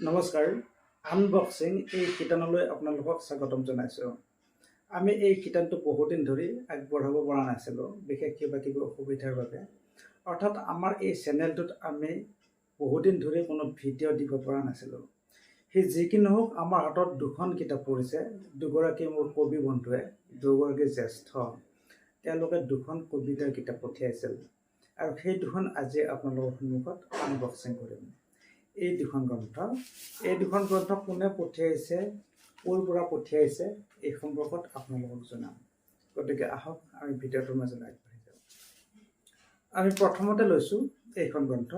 নমস্কাৰ, আনবক্সিং এই শিতানলৈ আপোনালোকক স্বাগতম জনাইছোঁ। আমি এই শিতানটো বহুদিন ধৰি আগবঢ়াব পৰা নাছিলোঁ, বিশেষ কিবা অসুবিধাৰ বাবে। অৰ্থাৎ আমাৰ এই চেনেলটোত আমি বহুদিন ধৰি কোনো ভিডিঅ' দিব পৰা নাছিলোঁ। সেই যি কি নহওক, আমাৰ হাতত দুখন কিতাপ পৰিছে। দুগৰাকী মোৰ কবি বন্ধুৱে, দুগৰাকী জ্যেষ্ঠ, তেওঁলোকে দুখন কবিতাৰ কিতাপ পঠিয়াইছিল আৰু সেই দুখন আজি আপোনালোকৰ সন্মুখত আনবক্সিং কৰিম। এই দুখন গ্ৰন্থ কোনে পঠিয়াইছে, ক'ৰ পৰা পঠিয়াইছে, এই সম্পৰ্কত আপোনালোকক জনাম। গতিকে আহক আমি ভিডিঅ'টোৰ মাজলৈ আগবাঢ়ি যাওঁ। আমি প্ৰথমতে লৈছোঁ এইখন গ্ৰন্থ।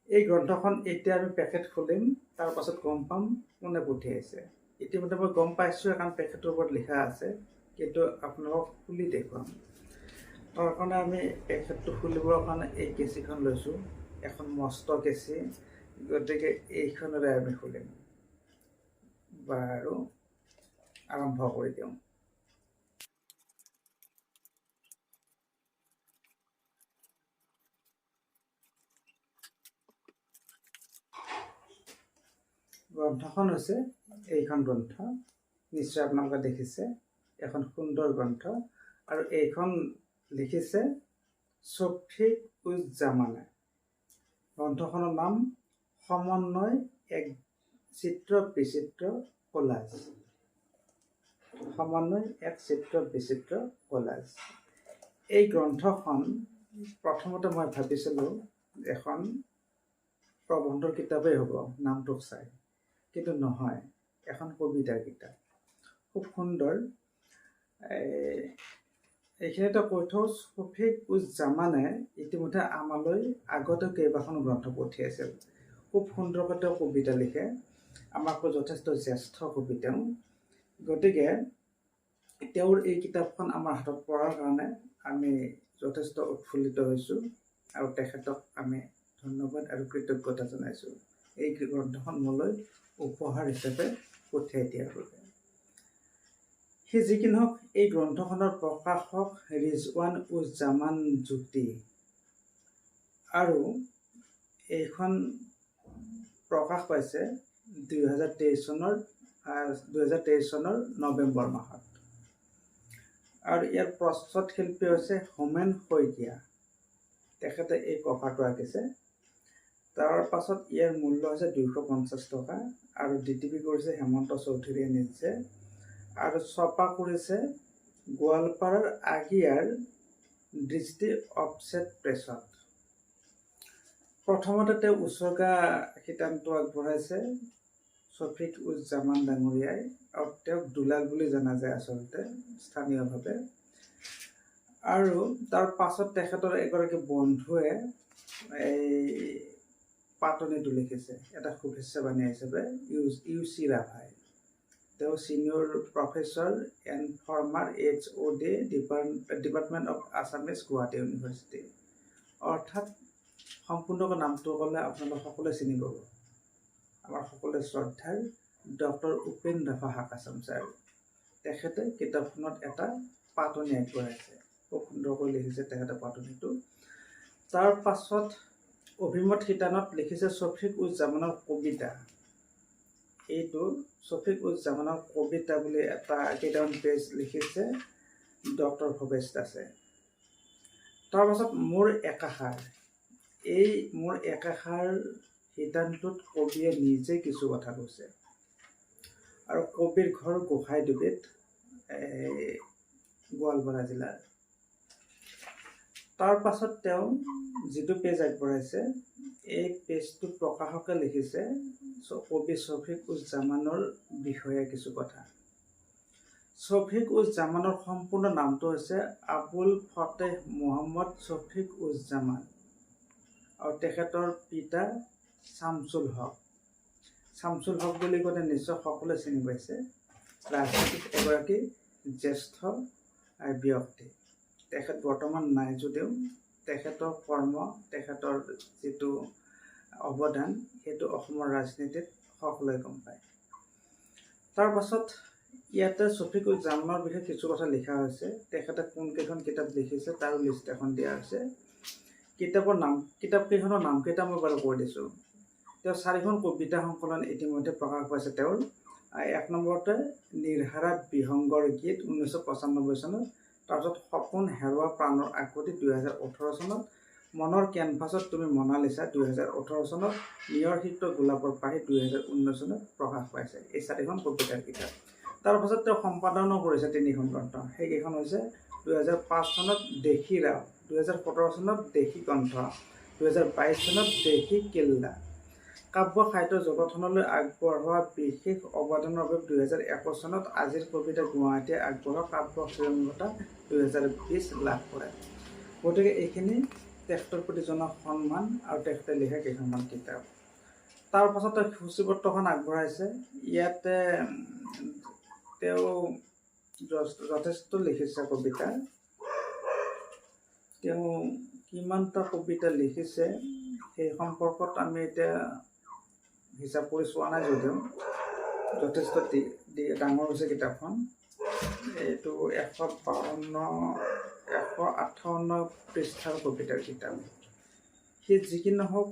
এই গ্ৰন্থখন এতিয়া আমি পেকেট খুলিম, তাৰ পাছত গম পাম কোনে পঠিয়াইছে। ইতিমধ্যে মই গম পাইছোঁ, কাৰণ পেকেটৰ ওপৰত লিখা আছে, কিন্তু আপোনালোকক খুলি দেখুৱাম। তাৰ কাৰণে আমি পেকেটটো খুলিবৰ কাৰণে এই কেঁচিখন লৈছোঁ, এখন মস্ত কেঁচি। গতিকে এইখনেৰে আমি খুলিম। বাৰু আৰম্ভ কৰি দিওঁ। গ্ৰন্থখন হৈছে এইখন গ্ৰন্থ। নিশ্চয় আপোনালোকে দেখিছে, এখন সুন্দৰ গ্ৰন্থ। আৰু এইখন লিখিছে শফিক-উজ-জামানে। গ্ৰন্থখনৰ নাম সমন্বয়, এক চিত্ৰ বিচিত্ৰ কলাজ। সমন্বয়, এক চিত্ৰ বিচিত্ৰ কলাজ। এই গ্ৰন্থখন প্ৰথমতে মই ভাবিছিলোঁ এখন প্ৰবন্ধৰ কিতাপেই হ'ব নামটোক চাই, কিন্তু নহয়, এখন কবিতাৰ কিতাপ। খুব সুন্দৰ। এইখিনিতে কৈ থওঁ, শফিক-উজ-জামানে ইতিমধ্যে আমালৈ আগতে কেইবাখন গ্ৰন্থ পঠিয়াইছিল। খুব সুন্দৰকৈ তেওঁ কবিতা লিখে, আমাতকৈ যথেষ্ট জ্যেষ্ঠ কবি তেওঁ। গতিকে তেওঁৰ এই কিতাপখন আমাৰ হাতত পৰাৰ কাৰণে আমি যথেষ্ট উৎফুল্লিত হৈছোঁ আৰু তেখেতক আমি ধন্যবাদ আৰু কৃতজ্ঞতা জনাইছোঁ এই গ্ৰন্থখন মোলৈ উপহাৰ হিচাপে পঠিয়াই দিয়াৰ বাবে। সেই যি কি নহওক, এই গ্ৰন্থখনৰ প্ৰকাশক ৰিজৱান-উজ-জামান জ্যোতি, আৰু এইখন প্ৰকাশ পাইছে 2023 চনৰ নৱেম্বৰ মাহত। আৰু ইয়াৰ প্ৰচ্ছদ শিল্পী হৈছে হোমেন শইকীয়া, তেখেতে এই কভাৰটো আঁকিছে। তাৰ পাছত ইয়াৰ মূল্য হৈছে 250 টকা, আৰু ডিটিপি কৰিছে হেমন্ত চৌধুৰীয়ে নিজে, আৰু ছপা কৰিছে গোৱালপাৰাৰ আগিয়াৰ দৃষ্টি অফছেট প্ৰেছত। প্ৰথমতে তেওঁ উচৰ্গা শিতানটো আগবঢ়াইছে শফিক-উজ-জামান ডাঙৰীয়াই, আৰু তেওঁক দুলাল বুলি জনা যায় আচলতে স্থানীয়ভাৱে। আৰু তাৰ পাছত তেখেতৰ এগৰাকী বন্ধুৱে এই পাতনিটো লিখিছে এটা শুভেচ্ছা বাণী হিচাপে, ইউ.চি. ৰাভাই। তেওঁ senior professor and former HOD department of Assamese, Guwahati university. অৰ্থাৎ সম্পূৰ্ণকৈ নামটো ক'লে আপোনালোক সকলোৱে চিনি পাব, আমাৰ সকলোৱে শ্ৰদ্ধাৰ ডক্টৰ উপেন ৰাভা হাকাচাম ছাৰ। তেখেতে কিতাপখনত এটা পাতনি আগবঢ়াইছে, খুব সুন্দৰকৈ লিখিছে তেখেতে পাতনিটো। তাৰ পাছত অভিমত শিতানত লিখিছে শফিক-উজ-জামানৰ কবিতা। এইটো শফিক-উজ-জামানৰ কবিতা বুলি কেইটামান পেজ লিখিছে ডক্টৰ ভৱেশ দাসে। তাৰ পাছত মোৰ একাষাৰ। এই মোৰ একাষাৰ শিতানটোত কবিয়ে নিজে কিছু কথা কৈছে, আৰু কবিৰ ঘৰ গোসাইডুবিত, গোৱালপাৰা জিলাৰ। তাৰ পাছত তেওঁ যিটো পেজ আগবঢ়াইছে, এই পেজটো প্ৰকাশকে লিখিছে কবি শফিক-উজ-জামানৰ বিষয়ে কিছু কথা। শফিক-উজ-জামানৰ সম্পূৰ্ণ নামটো হৈছে আবুল ফতেহ মুহাম্মদ শফিক-উজ-জামান, আৰু তেখেতৰ পিতা শামছুল হক। শামছুল হক বুলি ক'লে নিশ্চয় সকলোৱে চিনি পাইছে, ৰাজনীতিত এগৰাকী জ্যেষ্ঠ ব্যক্তি। তেখেত বৰ্তমান নাই যদিও তেখেতৰ কৰ্ম, তেখেতৰ যিটো অৱদান, সেইটো অসমৰ ৰাজনীতিত সকলোৱে গম পায়। তাৰ পাছত ইয়াতে শফিক-উজ-জামানৰ বিষয়ে কিছু কথা লিখা হৈছে। তেখেতে কোনকেইখন কিতাপ লিখিছে তাৰো লিষ্ট এখন দিয়া হৈছে। কিতাপকেইখনৰ নামকেইটা মই বাৰু কৈ দিছোঁ। তেওঁ 4খন কবিতা সংকলন ইতিমধ্যে প্ৰকাশ পাইছে তেওঁৰ। এক নম্বৰতে নিৰ্হাৰা বিহংগৰ গীত 1995 চনত, তাৰপিছত সপোন হেৰুৱা প্ৰাণৰ আকুতি 2018 চনত, মনৰ কেনভাছত তুমি মনালিছা 2018 চনত, নিয়ৰ সিক্ত গোলাপৰ পাহি 2019 চনত প্ৰকাশ পাইছে। এই 4খন কবিতাৰ কিতাপ। তাৰপাছত তেওঁ সম্পাদনো কৰিছে 3খন গ্ৰন্থ। সেইকেইখন হৈছে 2005 চনত দেশী ৰাও, 2017 চনত দেশী কণ্ঠ, 2022 চনত দেশী কিল্লা। কাব্য সাহিত্য জগতখনলৈ আগবঢ়োৱা বিশেষ অৱদানৰ বাবে 2021 চনত আজিৰ কবিতা গুৱাহাটীয়ে আগবঢ়োৱা কাব্য শিৰোমণি বঁটা 2020 লাভ কৰে। গতিকে এইখিনি তেখেতৰ প্ৰতি জনোৱা সন্মান আৰু তেখেতে লিখা কেইখনমান কিতাপ। তাৰ পাছত সূচীপত্ৰখন আগবঢ়াইছে। ইয়াতে তেওঁ যথেষ্ট লিখিছে কবিতা। তেওঁ কিমানটা কবিতা লিখিছে সেই সম্পৰ্কত আমি এতিয়া হিচাপ কৰি চোৱা নাই যদিও যথেষ্ট ডাঙৰ হৈছে কিতাপখন। এইটো 158 পৃষ্ঠাৰ কবিতাৰ কিতাপ। সি যি কি নহওক,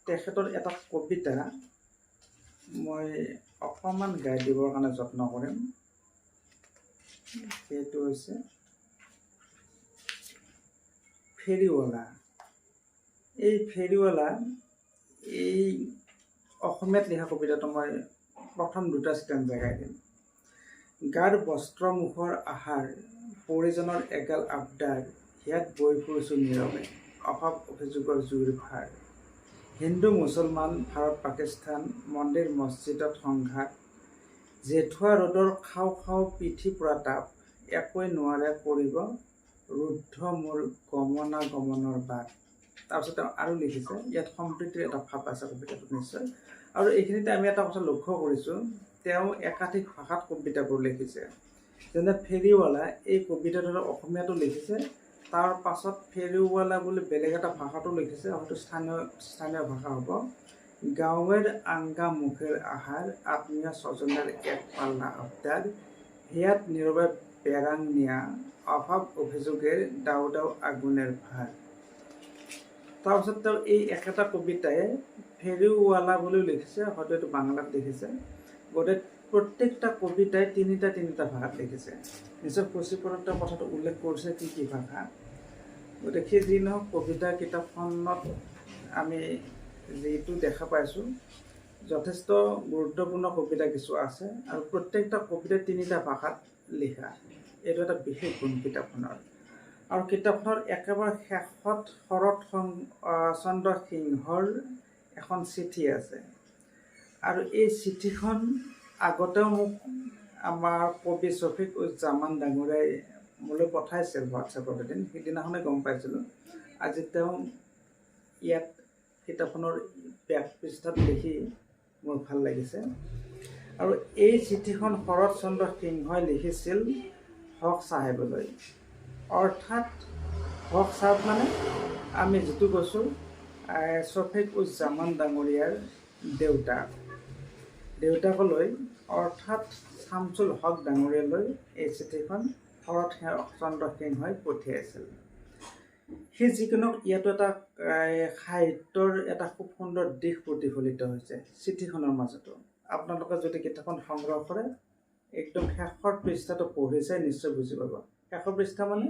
তেখেতৰ এটা কবিতা মই অকণমান গাই দিবৰ কাৰণে যত্ন কৰিম। সেইটো হৈছে ফেৰীৱালা। এই ফেৰীৱালা, এই অসমীয়াত লিখা কবিতাটো মই প্ৰথম 2টা ষ্টেঞ্জা গাই দিম। গাৰ বস্ত্ৰমুখৰ আহাৰ, পৰিজনৰ এগাল আবদাৰ, হিয়াত বৈ ফুৰিছোঁ নীৰৱে, অভাৱ অভিযোগৰ জুইৰ ভাৰ। হিন্দু মুছলমান, ভাৰত পাকিস্তান, মন্দিৰ মছজিদত সংঘাত, জেঠুৱা ৰ'দৰ খাওঁ খাওঁ পিঠি পুৰা তাপ, একোৱে নোৱাৰে কৰিব ৰুদ্ধ মোৰ গমনা গমনৰ বাট। তাৰপিছত তেওঁ আৰু লিখিছে, ইয়াত সম্প্ৰীতিৰ এটা ভাৱ আছে কবিতাটোত নিশ্চয়। আৰু এইখিনিতে আমি এটা কথা লক্ষ্য কৰিছোঁ, তেওঁ একাধিক ভাষাত কবিতাবোৰ লিখিছে। যেনে ফেৰীৱালা, এই কবিতাটোৰ অসমীয়াটো লিখিছে, তাৰ পাছত ফেৰীৱালা বুলি বেলেগ এটা ভাষাটো লিখিছে, হয়তো স্থানীয় ভাষা হ'ব। গাঁৱেৰ আংগা মুখেৰ আহাৰ, আত্মীয় স্বজনেৰ এক পাল্লা আবদাৰ, হিয়াত নীৰৱে বেৰাং নিয়া, অভাৱ অভিযোগেৰ দাও দাও আগুনেৰ ভাৰ। তাৰপিছত তেওঁ এই একেটা কবিতাই ফেৰীৱালা বুলিও লিখিছে, হয়তো এইটো বাংলাত লিখিছে। গতিকে প্ৰত্যেকটা কবিতাই তিনিটা ভাষাত লিখিছে। নিজৰ সূচীপত্ৰত কথাটো উল্লেখ কৰিছে কি ভাষা। গতিকে সেই যি নহওক, কবিতাৰ কিতাপখনত আমি যিটো দেখা পাইছোঁ, যথেষ্ট গুৰুত্বপূৰ্ণ কবিতা কিছু আছে আৰু প্ৰত্যেকটা কবিতাই 3টা ভাষাত লিখা। এইটো এটা বিশেষ গুণ কিতাপখনৰ। আৰু কিতাপখনৰ একেবাৰে শেষত শৰৎ চন্দ্ৰ সিংহৰ এখন চিঠি আছে। আৰু এই চিঠিখন আগতেও মোক আমাৰ কবি শফিকুজ্জামান ডাঙৰীয়াই মোলৈ পঠাইছিল হোৱাটছএপত এদিন। সিদিনাখনে গম পাইছিলোঁ। আজি তেওঁ ইয়াত কিতাপখনৰ বেক পৃষ্ঠাত লিখি মোৰ ভাল লাগিছে। আৰু এই চিঠিখন শৰৎ চন্দ্ৰ সিংহই লিখিছিল হক চাহেবলৈ। অৰ্থাৎ হক চাহেব মানে আমি যিটো কৈছোঁ শফিকুজ্জামান ডাঙৰীয়াৰ দেউতাকলৈ, অৰ্থাৎ শামছুল হক ডাঙৰীয়ালৈ এই চিঠিখন শৰৎ চন্দ্ৰ সিংহই পঠিয়াইছিল। সেই যিকোনো ইয়াতো এটা সাহিত্যৰ এটা খুব সুন্দৰ দিশ প্ৰতিফলিত হৈছে চিঠিখনৰ মাজতো। আপোনালোকে যদি কিতাপখন সংগ্ৰহ কৰে, একদম শেষৰ পৃষ্ঠাটো পঢ়ি চাই নিশ্চয় বুজি পাব। শেষৰ পৃষ্ঠা মানে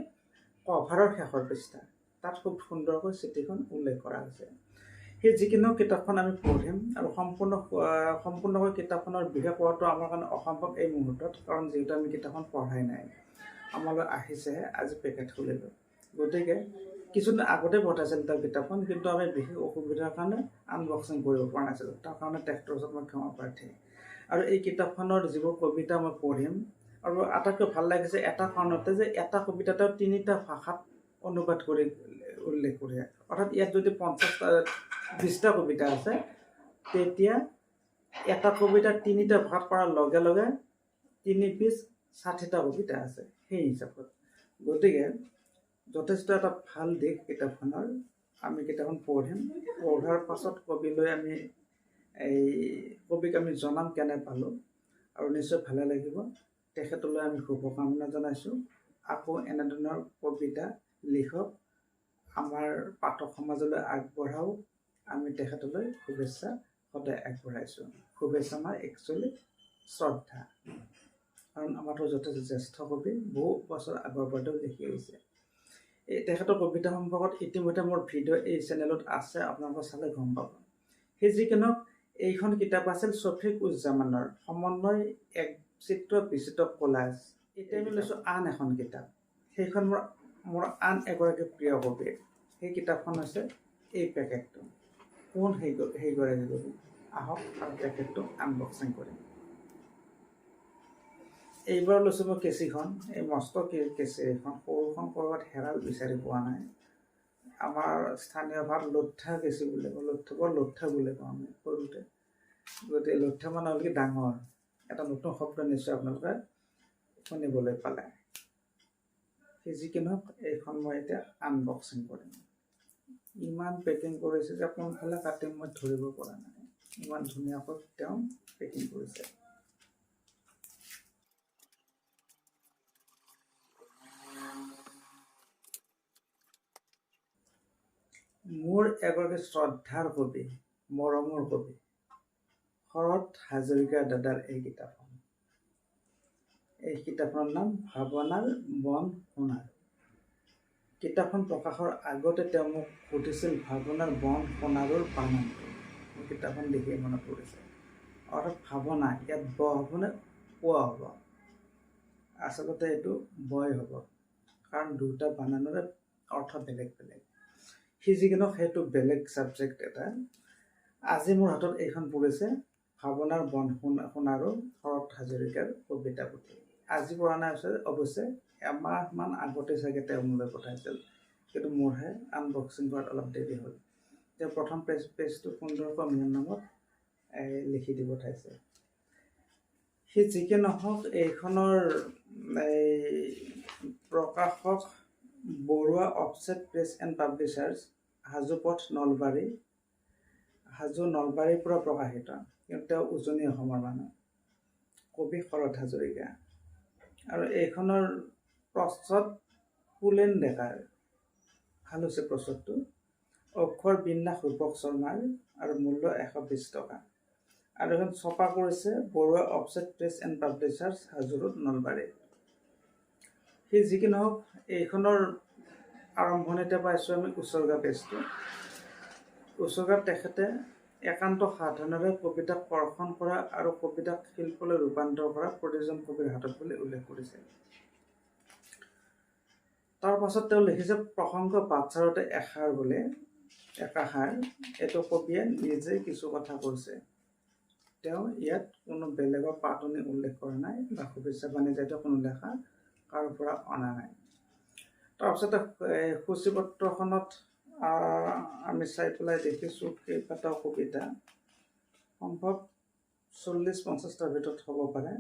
কভাৰৰ শেষৰ পৃষ্ঠা, তাত খুব সুন্দৰকৈ চিঠিখন উল্লেখ কৰা হৈছে। সেই যিকোনো কিতাপখন আমি পঢ়িম আৰু সম্পূৰ্ণকৈ কিতাপখনৰ বিষয়ে কোৱাটো আমাৰ কাৰণে অসম্ভৱ এই মুহূৰ্তত, কাৰণ যিহেতু আমি কিতাপখন পঢ়াই নাই, আমালৈ আহিছেহে, আজি পেকেট খুলিলোঁ। গতিকে কিছুদিন আগতে পঠাইছিল তাৰ কিতাপখন, কিন্তু আমি বিশেষ অসুবিধাৰ কাৰণে আনবক্সিং কৰিব পৰা নাছিলোঁ। তাৰ কাৰণে তেখেতৰ ওচৰত মই ক্ষমা প্ৰাৰ্থী। আৰু এই কিতাপখনৰ যিবোৰ কবিতা মই পঢ়িম, আৰু আটাইতকৈ ভাল লাগিছে এটা কাৰণতে যে এটা কবিতাতে 3টা ভাষাত অনুবাদ কৰি উল্লেখ কৰে। অৰ্থাৎ ইয়াত যদি 20টা কবিতা আছে, তেতিয়া এটা কবিতা 3টা ভাষাত কৰাৰ লগে লগে 3 × 60টা কবিতা আছে সেই হিচাপত। গতিকে যথেষ্ট এটা ভাল দিশ কিতাপখনৰ। আমি কিতাপখন পঢ়িম, পঢ়াৰ পাছত কবিক আমি জনাম কেনে পালোঁ, আৰু নিশ্চয় ভালে লাগিব। তেখেতলৈ আমি শুভকামনা জনাইছোঁ। আকৌ এনেধৰণৰ কবিতা লিখক, আমাৰ পাঠক সমাজলৈ আগবঢ়াওক, আমি তেখেতলৈ শুভেচ্ছা সদায় আগবঢ়াইছোঁ। শুভেচ্ছা আমাৰ একচুৱেলি শ্ৰদ্ধা, কাৰণ আমাৰতো যথেষ্ট জ্যেষ্ঠ কবি, বহু বছৰ আগৰ পৰাও লিখি আহিছে। এই তেখেতৰ কবিতা সম্পৰ্কত ইতিমধ্যে মোৰ ভিডিঅ' এই চেনেলত আছে, আপোনালোকে চালে গম পাব। সেই যিকোনো এইখন কিতাপ আছিল শফিক-উজ-জামানৰ সমন্বয় এক চিত্ৰ বিচিত্ৰ কলাজ। এতিয়া আমি লৈছোঁ আন এখন কিতাপ, সেইখন মোৰ আন এগৰাকী প্ৰিয় কবিৰ। সেই কিতাপখন হৈছে এই পেকেটটো। কোন সেইগৰাকী কবি, আহক আৰু পেকেটটো আনবক্সিং কৰিম। এইবাৰ লৈছোঁ মই কেঁচিখন, এই মস্ত কেঁচি এইখন, সৰুখন ক'ৰবাত হেৰাল বিচাৰি পোৱা নাই। আমাৰ স্থানীয় ভাষাত লোঠা কেঁচি বুলি কওঁ, লোঠা বুলি কওঁ আমি সৰুতে। গতিকে লোঠা মানে হ'ল কি ডাঙৰ, এটা নতুন শব্দ নিশ্চয় আপোনালোকে শুনিবলৈ পালে। সেই যি কি নহওক, এইখন মই এতিয়া আনবক্সিং কৰিম। ইমান পেকিং কৰিছে যে কোনফালে কাটিম মই ধৰিব পৰা নাই, ইমান ধুনীয়াকৈ তেওঁ পেকিং কৰিছে। মোৰ এগৰাকী শ্ৰদ্ধাৰ কবি, মৰমৰ কবি শৰৎ হাজৰিকা দাদাৰ এই কিতাপখন। এই কিতাপখনৰ নাম ভাৱনাৰ বন সোণাৰ। কিতাপখন প্ৰকাশৰ আগতে তেওঁ মোক সুধিছিল ভাৱনাৰ বন সোণাৰুৰ বানানটো। মোৰ কিতাপখন দেখিয়ে মনত পৰিছে। অৰ্থাৎ ভাৱনা ইয়াত ব হ'বনে পোৱা হ'ব? আচলতে এইটো বয় হ'ব, কাৰণ দুটা বানানৰে অৰ্থ বেলেগ বেলেগ। সি যিকোনো সেইটো বেলেগ ছাবজেক্ট এটা। আজি মোৰ হাতত এইখন পৰিছে ভাৱনাৰ বন সোণাৰু শৰৎ হাজৰিকাৰ কবিতা পুথি। আজি পৰা নাই অৱশ্যে, এমাহমান আগতে চাগে তেওঁ মোলৈ পঠাইছিল, কিন্তু মোৰহে আনবক্সিং কৰাত অলপ দেৰি হ'ল। তেওঁ প্ৰথম পেজটো সুন্দৰকৈ মোৰ নামত লিখি দি পঠাইছে। সি যি কি নহওক, এইখনৰ প্ৰকাশক Barua offset press and publishers, Hajo পথ নলবাৰী, হাজো নলবাৰীৰ পৰা প্ৰকাশিত। কিন্তু তেওঁ উজনি অসমৰ মানুহ, কবি শৰৎ হাজৰিকা। আৰু এইখনৰ প্ৰচ্ছদ পুলেন ডেকাৰ, ভাল হৈছে প্ৰচ্ছদটো। অক্ষৰ বিন্যাস ৰূপক শৰ্মাৰ আৰু মূল্য 120 টকা। আৰু এখন ছপা কৰিছে Barua offset press and publishers, Hajo road Nalbari. সেই যি কি নহওক, এইখনৰ আৰম্ভণিতে পাইছোঁ আমি উচৰ্গা পেজটো। উচৰ্গাত তেখেতে একান্ত সাধনেৰে কবিতাক কৰ্ষণ কৰা আৰু কবিতাক শিল্পলৈ ৰূপান্তৰ কৰা প্ৰতিজন কবিৰ হাতত বুলি উল্লেখ কৰিছে। তাৰ পাছত তেওঁ লিখিছে প্ৰসংগ পাঠচাৰতে এষাৰ বোলে, একাষাৰ। এইটো কবিয়ে নিজে কিছু কথা কৈছে। তেওঁ ইয়াত কোনো বেলেগৰ পাতনি উল্লেখ কৰা নাই বা শুভেচ্ছা বাণী জাতীয় কোনো লেখা কাৰো পৰা অনা নাই। তাৰপিছতে সূচীপত্ৰখনত আমি চাই পেলাই দেখিছোঁ কেইবাটাও কবিতা, সম্ভৱ 40-50টাৰ ভিতৰত হ'ব পাৰে।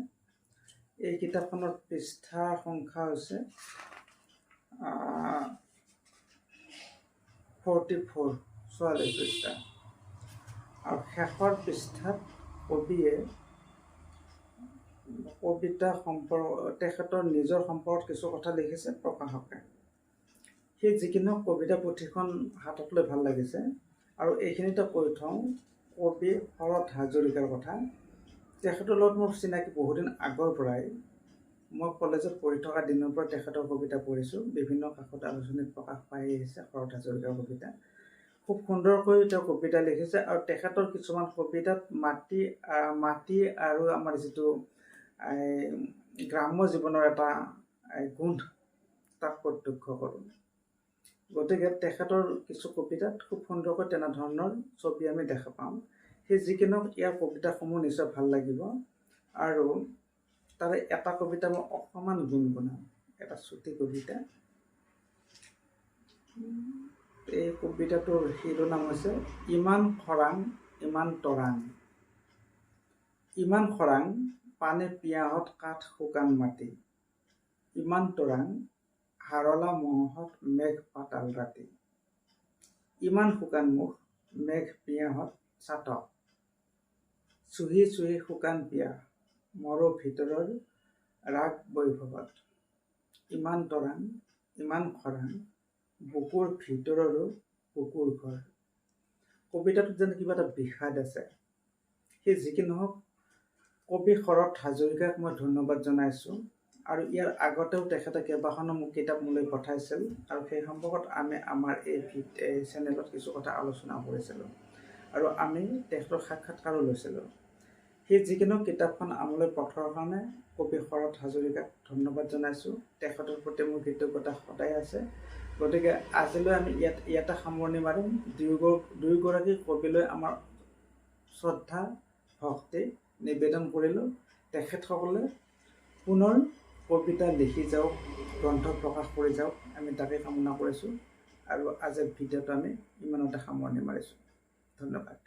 এই কিতাপখনৰ পৃষ্ঠাৰ সংখ্যা হৈছে 44 পৃষ্ঠা। আৰু শেষৰ পৃষ্ঠাত কবিয়ে কবিতা তেখেতৰ নিজৰ সম্পৰ্কত কিছু কথা লিখিছে প্ৰকাশকে। সেই যিকোনো কবিতা পুথিখন হাতত লৈ ভাল লাগিছে। আৰু এইখিনিতে কৈ থওঁ কবি শৰৎ হাজৰিকাৰ কথা। তেখেতৰ লগত মোৰ চিনাকি বহুদিন আগৰ পৰাই। মই কলেজত পঢ়ি থকা দিনৰ পৰা তেখেতৰ কবিতা পঢ়িছোঁ, বিভিন্ন কাকত আলোচনীত প্ৰকাশ পাই আহিছে শৰৎ হাজৰিকাৰ কবিতা। খুব সুন্দৰকৈ তেওঁ কবিতা লিখিছে। আৰু তেখেতৰ কিছুমান কবিতাত মাটি আৰু আমাৰ যিটো গ্ৰাম্য জীৱনৰ এটা গোন্ধ তাক প্ৰত্যক্ষ কৰোঁ। গতিকে তেখেতৰ কিছু কবিতাত খুব সুন্দৰকৈ তেনেধৰণৰ ছবি আমি দেখা পাওঁ। সেই যিকোনো ইয়াৰ কবিতাসমূহ নিশ্চয় ভাল লাগিব। আৰু তাৰে এটা কবিতা মই অকণমান গুণগুণাম, এটা চুটি কবিতা। এই কবিতাটোৰ শিৰোনাম হৈছে ইমান খৰাং ইমান তৰাং। ইমান খৰাং পানী পিয়াহত কাঠ শুকান মাটি। ইমান তৰাং হাৰলা মহত মেঘ পাতাল ৰাতি। ইমান শুকান মুখ মেঘ পিয়াহত চাটক। চুহি চুহি শুকান পিয়াহ মৰো ভিতৰৰ ৰাগ বৈভৱত। ইমান তৰাং ইমান খৰাং বুকুৰ ভিতৰৰো বুকুৰ ঘৰ। কবিতাটোত যেন কিবা এটা বিষাদ আছে, সেই যি কি নহওক কবি শৰৎ হাজৰিকাক মই ধন্যবাদ জনাইছোঁ। আৰু ইয়াৰ আগতেও তেখেতে কেইবাখনো মোক কিতাপ মোলৈ পঠাইছিল আৰু সেই সম্পৰ্কত আমি আমাৰ এই চেনেলত কিছু কথা আলোচনা কৰিছিলোঁ আৰু আমি তেখেতৰ সাক্ষাৎকাৰো লৈছিলোঁ। সেই যিকোনো কিতাপখন আমলৈ পঠোৱাৰ কাৰণে কবি শৰৎ হাজৰিকাক ধন্যবাদ জনাইছোঁ। তেখেতৰ প্ৰতি মোৰ কৃতজ্ঞতা সদায় আছে। গতিকে আজিলৈ আমি ইয়াতে সামৰণি মাৰিম। দুয়োগৰাকী কবিলৈ আমাৰ শ্ৰদ্ধা ভক্তি নিবেদন কৰিলোঁ। তেখেতসকলে পুনৰ কবিতা লিখি যাওক, গ্ৰন্থ প্ৰকাশ কৰি যাওক, আমি তাকে কামনা কৰিছোঁ। আৰু আজিৰ ভিডিঅ'টো আমি ইমানতে সামৰণি মাৰিছোঁ। ধন্যবাদ।